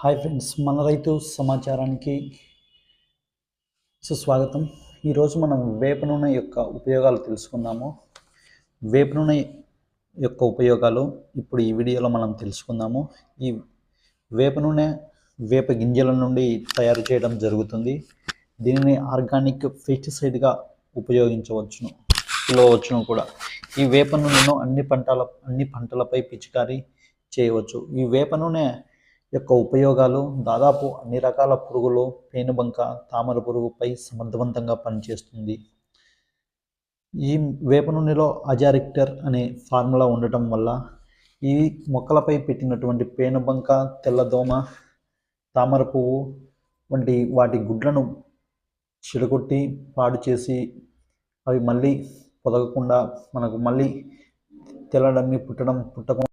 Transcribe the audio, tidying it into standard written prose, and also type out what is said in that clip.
Hi friends, మన రైతు సమాచారానికి సుస్వాగతం. ఈరోజు మనం వేప నూనె యొక్క ఉపయోగాలు తెలుసుకుందాము. వేప నూనె యొక్క ఉపయోగాలు ఇప్పుడు ఈ వీడియోలో మనం తెలుసుకుందాము. ఈ వేప నూనె వేప గింజల నుండి తయారు చేయడం జరుగుతుంది. దీనిని ఆర్గానిక్ పెస్టిసైడ్గా పిలవచ్చును కూడా. ఈ వేప నూనెను అన్ని పంటలపై పిచికారీ చేయవచ్చు. ఈ వేప నూనె యొక్క ఉపయోగాలు దాదాపు అన్ని రకాల పురుగులు, పేనుబంక, తామర పురుగుపై సమర్థవంతంగా పనిచేస్తుంది. ఈ వేప నూనెలో అజారిక్టర్ అనే ఫార్ములా ఉండటం వల్ల ఈ మొక్కలపై పెట్టినటువంటి పేనుబంక, తెల్లదోమ, తామర పువ్వు వంటి వాటి గుడ్లను చెడగొట్టి పాడు చేసి అవి మళ్ళీ పొదగకుండా మనకు మళ్ళీ తెల్లడమ్మి పుట్టకుండా